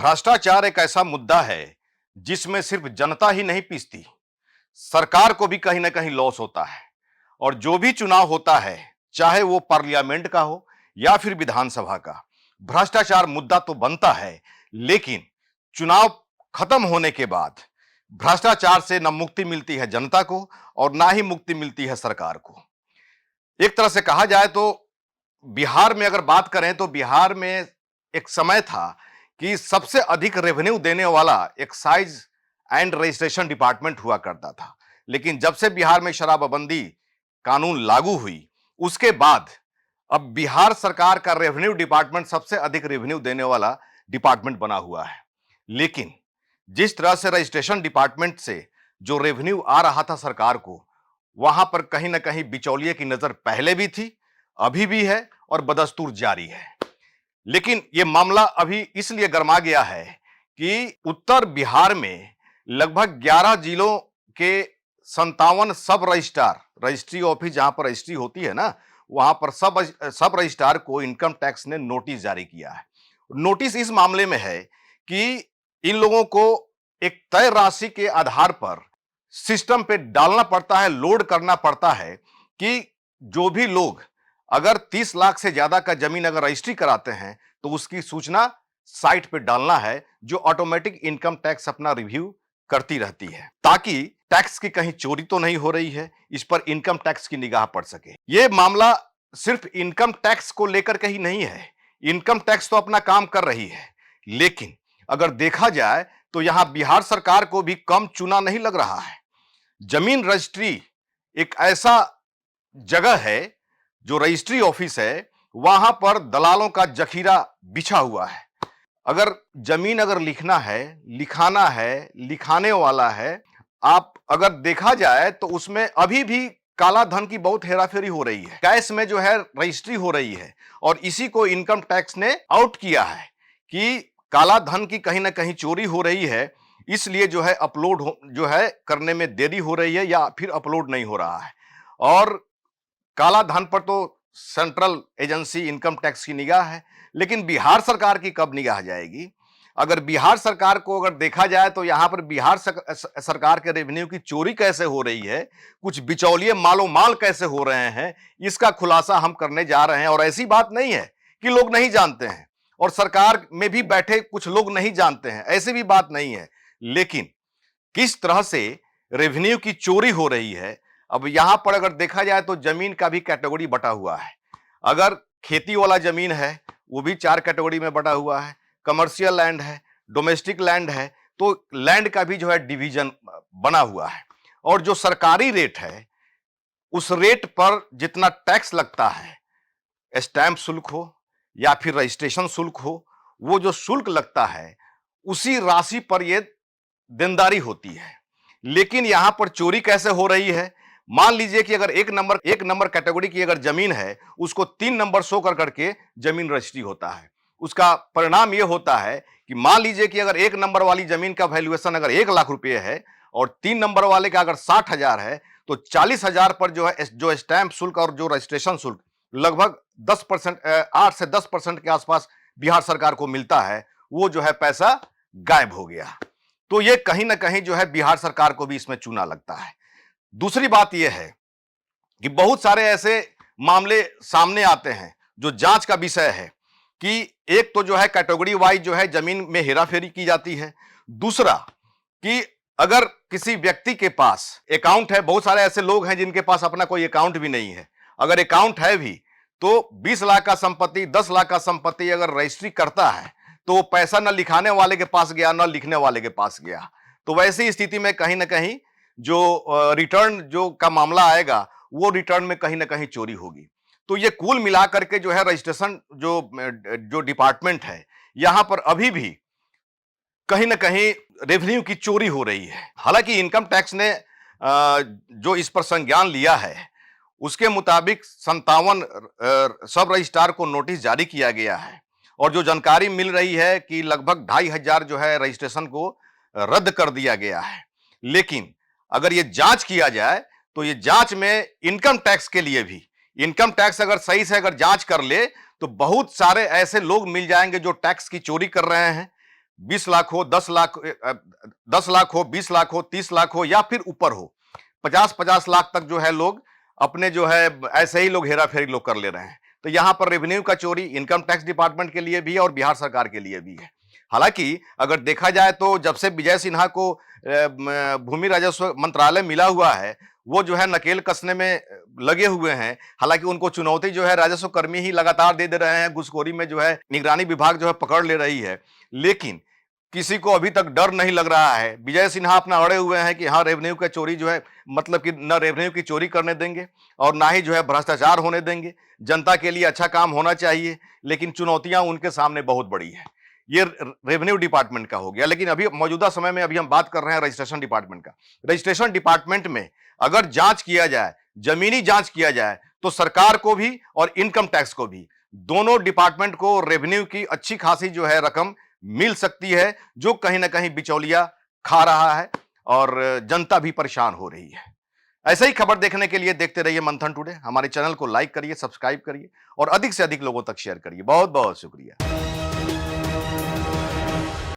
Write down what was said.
भ्रष्टाचार एक ऐसा मुद्दा है जिसमें सिर्फ जनता ही नहीं पीसती, सरकार को भी कहीं ना कहीं लॉस होता है। और जो भी चुनाव होता है, चाहे वो पार्लियामेंट का हो या फिर विधानसभा का, भ्रष्टाचार मुद्दा तो बनता है। लेकिन चुनाव खत्म होने के बाद भ्रष्टाचार से न मुक्ति मिलती है जनता को और ना ही मुक्ति मिलती है सरकार को। एक तरह से कहा जाए तो बिहार में अगर बात करें तो बिहार में एक समय था कि सबसे अधिक रेवेन्यू देने वाला एक्साइज एंड रजिस्ट्रेशन डिपार्टमेंट हुआ करता था। लेकिन जब से बिहार में शराबबंदी कानून लागू हुई, उसके बाद अब बिहार सरकार का रेवेन्यू डिपार्टमेंट सबसे अधिक रेवेन्यू देने वाला डिपार्टमेंट बना हुआ है। लेकिन जिस तरह से रजिस्ट्रेशन डिपार्टमेंट से जो रेवेन्यू आ रहा था सरकार को, वहां पर कहीं ना कहीं बिचौलिए की नजर पहले भी थी, अभी भी है और बदस्तूर जारी है। लेकिन यह मामला अभी इसलिए गर्मा गया है कि उत्तर बिहार में लगभग 11 जिलों के 57 सब रजिस्ट्रार, रजिस्ट्री ऑफिस जहां पर रजिस्ट्री होती है ना, वहां पर सब रजिस्ट्रार को इनकम टैक्स ने नोटिस जारी किया है। नोटिस इस मामले में है कि इन लोगों को एक तय राशि के आधार पर सिस्टम पे डालना पड़ता है, लोड करना पड़ता है कि जो भी लोग अगर 30 लाख से ज्यादा का जमीन अगर रजिस्ट्री कराते हैं तो उसकी सूचना साइट पे डालना है, जो ऑटोमेटिक इनकम टैक्स अपना रिव्यू करती रहती है, ताकि टैक्स की कहीं चोरी तो नहीं हो रही है, इस पर इनकम टैक्स की निगाह पड़ सके। यह मामला सिर्फ इनकम टैक्स को लेकर के ही नहीं है। इनकम टैक्स तो अपना काम कर रही है, लेकिन अगर देखा जाए तो यहां बिहार सरकार को भी कम चूना नहीं लग रहा है। जमीन रजिस्ट्री एक ऐसा जगह है, जो रजिस्ट्री ऑफिस है, वहां पर दलालों का जखीरा बिछा हुआ है। अगर जमीन अगर लिखना है, लिखाना है, लिखाने वाला है, आप अगर देखा जाए तो उसमें अभी भी काला धन की बहुत हेराफेरी हो रही है। कैश में जो है रजिस्ट्री हो रही है, और इसी को इनकम टैक्स ने आउट किया है कि काला धन की कहीं ना कहीं चोरी हो रही है, इसलिए जो है अपलोड जो है करने में देरी हो रही है या फिर अपलोड नहीं हो रहा है। और काला धन पर तो सेंट्रल एजेंसी इनकम टैक्स की निगाह है, लेकिन बिहार सरकार की कब निगाह जाएगी? अगर बिहार सरकार को अगर देखा जाए तो यहां पर बिहार सरकार के रेवेन्यू की चोरी कैसे हो रही है, कुछ बिचौलिए मालो माल कैसे हो रहे हैं, इसका खुलासा हम करने जा रहे हैं। और ऐसी बात नहीं है कि लोग नहीं जानते हैं, और सरकार में भी बैठे कुछ लोग नहीं जानते हैं, ऐसी भी बात नहीं है। लेकिन किस तरह से रेवेन्यू की चोरी हो रही है, अब यहां पर अगर देखा जाए तो जमीन का भी कैटेगरी बटा हुआ है। अगर खेती वाला जमीन है, वो भी 4 कैटेगरी में बटा हुआ है। कमर्शियल लैंड है, डोमेस्टिक लैंड है, तो लैंड का भी जो है डिवीजन बना हुआ है। और जो सरकारी रेट है, उस रेट पर जितना टैक्स लगता है, स्टैंप शुल्क हो या फिर रजिस्ट्रेशन शुल्क हो, वो जो शुल्क लगता है उसी राशि पर यह देनदारी होती है। लेकिन यहां पर चोरी कैसे हो रही है? मान लीजिए कि अगर एक नंबर कैटेगरी की अगर जमीन है, उसको 3 नंबर शो कर करके जमीन रजिस्ट्री होता है। उसका परिणाम यह होता है कि मान लीजिए कि अगर 1 नंबर वाली जमीन का वैल्यूएशन अगर 1 लाख रुपए है और 3 नंबर वाले का अगर 60,000 है, तो 40,000 पर जो है जो स्टैंप शुल्क और जो रजिस्ट्रेशन शुल्क लगभग 10%, 8 से 10% के आसपास बिहार सरकार को मिलता है, वो जो है पैसा गायब हो गया। तो ये कहीं ना कहीं जो है बिहार सरकार को भी इसमें चूना लगता है। दूसरी बात यह है कि बहुत सारे ऐसे मामले सामने आते हैं जो जांच का विषय है कि एक तो जो है कैटेगरी वाइज जो है जमीन में हेराफेरी की जाती है। दूसरा कि अगर किसी व्यक्ति के पास अकाउंट है, बहुत सारे ऐसे लोग हैं जिनके पास अपना कोई अकाउंट भी नहीं है, अगर अकाउंट है भी तो 20 लाख का संपत्ति, 10 लाख का संपत्ति अगर रजिस्ट्री करता है तो वो पैसा न लिखाने वाले के पास गया, न लिखने वाले के पास गया। तो वैसी स्थिति में कहीं ना कहीं जो रिटर्न जो का मामला आएगा, वो रिटर्न में कहीं ना कहीं चोरी होगी। तो ये कुल मिला करके जो है रजिस्ट्रेशन जो डिपार्टमेंट है, यहां पर अभी भी कहीं ना कहीं रेवेन्यू की चोरी हो रही है। हालांकि इनकम टैक्स ने जो इस पर संज्ञान लिया है, उसके मुताबिक 57 सब रजिस्ट्रार को नोटिस जारी किया गया है, और जो जानकारी मिल रही है कि लगभग 2,500 जो है रजिस्ट्रेशन को रद्द कर दिया गया है। लेकिन अगर ये जांच किया जाए तो ये जांच में इनकम टैक्स के लिए भी, इनकम टैक्स अगर सही से अगर जांच कर ले तो बहुत सारे ऐसे लोग मिल जाएंगे जो टैक्स की चोरी कर रहे हैं। 20 लाख हो, 10 लाख 10 लाख हो, 20 लाख हो, 30 लाख हो या फिर ऊपर हो, 50-50 लाख तक जो है लोग अपने जो है ऐसे ही लोग हेरा फेरी लोग कर ले रहे हैं। तो यहां पर रेवेन्यू का चोरी इनकम टैक्स डिपार्टमेंट के लिए भी है और बिहार सरकार के लिए भी है। हालांकि अगर देखा जाए तो जब से विजय सिन्हा को भूमि राजस्व मंत्रालय मिला हुआ है, वो जो है नकेल कसने में लगे हुए हैं। हालांकि उनको चुनौती जो है राजस्व कर्मी ही लगातार दे रहे हैं, घुसखोरी में जो है निगरानी विभाग जो है पकड़ ले रही है, लेकिन किसी को अभी तक डर नहीं लग रहा है। विजय सिन्हा अपना अड़े हुए हैं कि हाँ रेवेन्यू का चोरी जो है, मतलब कि न रेवेन्यू की चोरी करने देंगे और ना ही जो है भ्रष्टाचार होने देंगे। जनता के लिए अच्छा काम होना चाहिए, लेकिन चुनौतियां उनके सामने बहुत बड़ी है। ये रेवेन्यू डिपार्टमेंट का हो गया, लेकिन अभी मौजूदा समय में अभी हम बात कर रहे हैं रजिस्ट्रेशन डिपार्टमेंट का। रजिस्ट्रेशन डिपार्टमेंट में अगर जांच किया जाए, जमीनी जांच किया जाए, तो सरकार को भी और इनकम टैक्स को भी, दोनों डिपार्टमेंट को रेवेन्यू की अच्छी खासी जो है रकम मिल सकती है, जो कहीं ना कहीं बिचौलिया खा रहा है और जनता भी परेशान हो रही है। ऐसे ही खबर देखने के लिए देखते रहिए मंथन टुडे। हमारे चैनल को लाइक करिए, सब्सक्राइब करिए और अधिक से अधिक लोगों तक शेयर करिए। बहुत बहुत शुक्रिया।